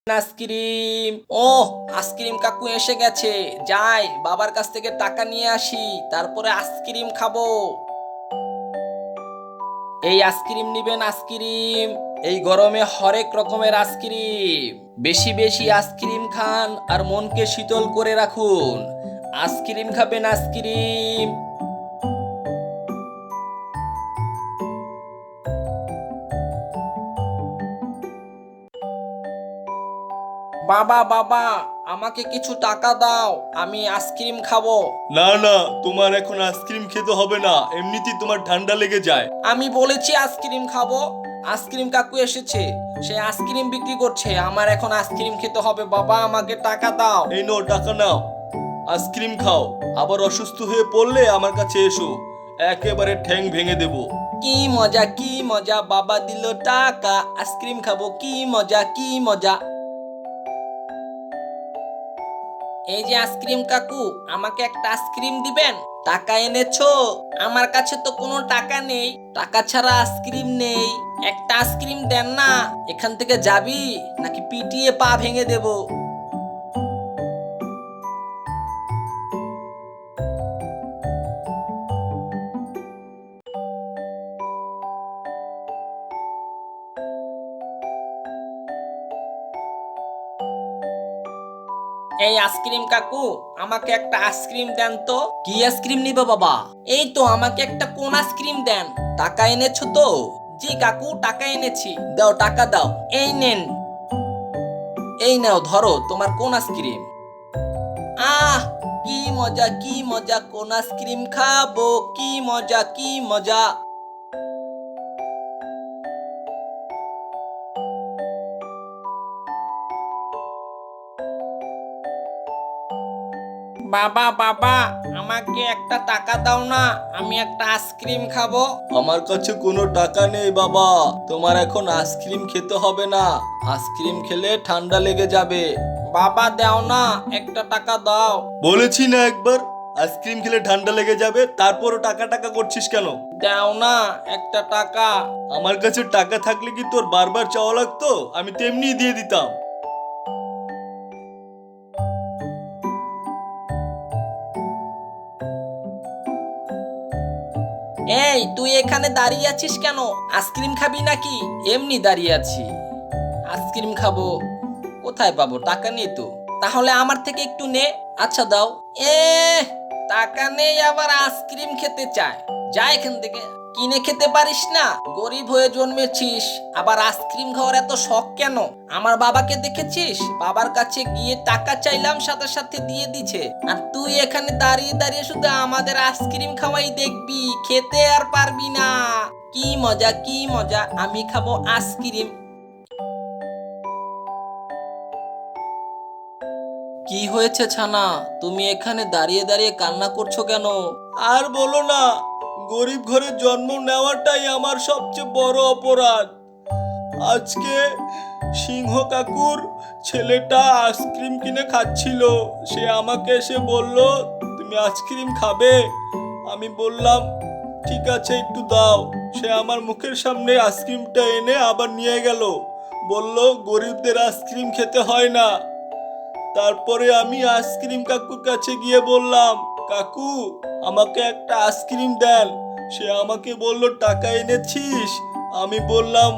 Ice cream. ও, ice cream কাকু এসে গেছে। যাই বাবার কাছ থেকে টাকা নিয়ে আসি, তারপরে আইসক্রিম খাবো। এই আইসক্রিম নিবেন? আইসক্রিম এই গরমে হরেক রকমের আইসক্রিম। বেশি বেশি আইসক্রিম খান আর মনকে শীতল করে রাখুন। আইসক্রিম খাবেন? আইসক্রিম। বাবা বাবা, আমাকে কিছু টাকা দাও, আমি আইসক্রিম খাবো। না না, তোমার এখন আইসক্রিম খেতে হবে না, এমনিতেই তোমার ঠান্ডা লেগে যায়। আমি বলেছি আইসক্রিম খাবো। আইসক্রিম কাকু এসেছে, সে আইসক্রিম বিক্রি করছে, আমার এখন আইসক্রিম খেতে হবে। বাবা, আমাকে টাকা দাও। এই নাও টাকা নাও, আইসক্রিম খাও। আবার অসুস্থ হয়ে পড়লে আমার কাছে এসো, একেবারে ঠ্যাং ভেঙে দেব। কি মজা, কি মজা, বাবা দিল টাকা, আইসক্রিম খাবো, কি মজা, কি মজা। এই যে আইসক্রিম কাকু, আমাকে একটা আইসক্রিম দিবেন? টাকা এনেছো? আমার কাছে তো কোনো টাকা নেই, টাকা ছাড়া আইসক্রিম নেই। একটা আইসক্রিম দেন না। এখান থেকে যাবি নাকি পিটিয়ে পা ভেঙে দেব? এই আইসক্রিম কাকু, আমাকে একটা আইসক্রিম দেন তো। কি আইসক্রিম নিবে বাবা? এই তো, আমাকে একটা কোন আইসক্রিম দেন। টাকা এনেছো তো? জি কাকু, টাকা এনেছি। দাও, টাকা দাও। এই নেন। এই নাও, ধরো তোমার কোন আইসক্রিম। আহ, কি মজা, কি মজা, কোন আইসক্রিম খাবো, কি মজা, কি মজা। বাবা বাবা, আমাকে একটা টাকা দাও না, আমি একটা আইসক্রিম খাবো। আমার কাছে কোনো টাকা নেই বাবা, তোমার এখন আইসক্রিম খেতে হবে না, আইসক্রিম খেলে ঠান্ডা লেগে যাবে। বাবা দাও না, একটা টাকা দাও। বলেছি না একবার, আইসক্রিম খেলে ঠান্ডা লেগে যাবে, তারপরও টাকা টাকা করছিস কেন? দাও না, একটা টাকা। আমার কাছে টাকা থাকলে কি তোর বারবার চাওয়া লাগতো? আমি তেমনি দিয়ে দিতাম। এই, তুই এখানে দাঁড়িয়ে আছিস কেন? আইসক্রিম খাবি নাকি? এমনি দাঁড়িয়ে আছি। আইসক্রিম খাবো, কোথায় পাবো? টাকা নেই তো। তাহলে আমার থেকে একটু নে। আচ্ছা দাও। এ, টাকা নেই আবার আইসক্রিম খেতে চায়। যা এখান থেকে। কিনে খেতে পারিস না? গরিব হয়ে জন্মেছিস, আবার আইসক্রিম খাওয়ার এত শখ কেন? আমার বাবাকে দেখেছিস? বাবার কাছে গিয়ে টাকা চাইলাম, সাথে সাথে দিয়ে দিছে। আর তুই এখানে দাঁড়িয়ে দাঁড়িয়ে শুধু আমাদের আইসক্রিম খাওয়াই দেখবি, খেতে আর পারবি না। কি মজা, কি মজা, আমি খাবো আইসক্রিম। কি হয়েছে ছানা? তুমি এখানে দাঁড়িয়ে দাঁড়িয়ে কান্না করছো কেন? আর বলো না, গরিব ঘরে জন্ম নেওয়াটাই আমার সবচেয়ে বড় অপরাধ। আজকে সিংহ কাকুর ছেলেটা আইসক্রিম কিনে খাচ্ছিল, সে আমাকে এসে বলল তুমি আইসক্রিম খাবে। আমি বললাম ঠিক আছে, একটু দাও। সে আমার মুখের সামনে আইসক্রিমটা এনে আবার নিয়ে গেল, বলল গরিবদের আইসক্রিম খেতে হয় না। তারপরে আমি আইসক্রিম কাকুর কাছে গিয়ে বললাম কাকু, আমাকে একটা আইসক্রিম দেন। সে আমাকে বলল টাকা এনেছিস? আমি বললাম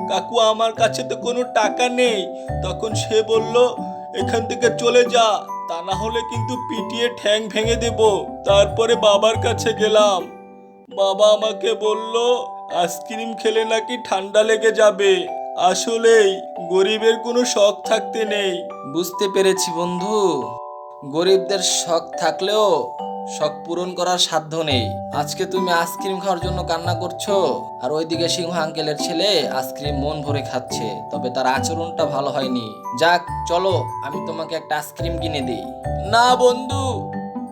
কাকু, আমার কাছে তো কোনো টাকা নেই। তখন সে বলল এখান থেকে চলে যা, তা না হলে কিন্তু পিটিয়ে ঠ্যাং ভেঙে দেব। তারপরে বাবার কাছে গেলাম, বাবা আমাকে বলল আইসক্রিম খেলে নাকি ঠান্ডা লেগে যাবে। আসলেই গরিবের কোনো শখ থাকতে নেই। বুঝতে পেরেছি বন্ধু, গরিবদের শখ থাকলেও শখ পূরণ করার সাধ্য নেই। আজকে তুমি আইসক্রিম খাওয়ার জন্য কান্না করছো, আর ওইদিকে সিংহ আঙ্কেলের ছেলে আইসক্রিম মন ভরে খাচ্ছে, তবে তার আচরণটা ভালো হয়নি। যাক, চলো আমি তোমাকে একটা আইসক্রিম কিনে দিই। না বন্ধু,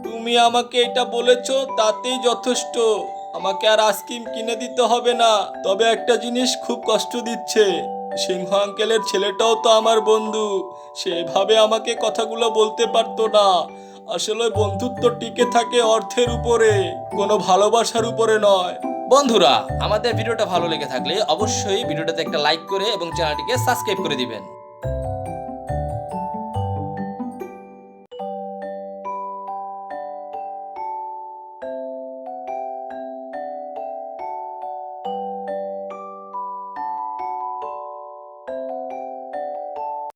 তুমি আমাকে এটা বলেছো তাতেই যথেষ্ট, আমাকে আর আইসক্রিম কিনে দিতে হবে না। তবে একটা জিনিস খুব কষ্ট দিচ্ছে, সিংহ আঙ্কেলের ছেলেটাও তো আমার বন্ধু, সেভাবে আমাকে কথাগুলো বলতে পারতো না। আসলে বন্ধুত্ব টিকে থাকে অর্থের উপরে, কোনো ভালোবাসার উপরে নয়। বন্ধুরা, আমাদের ভিডিওটা ভালো লেগে থাকলে অবশ্যই ভিডিওটাতে একটা লাইক করে এবং চ্যানেলটিকে সাবস্ক্রাইব করে দিবেন।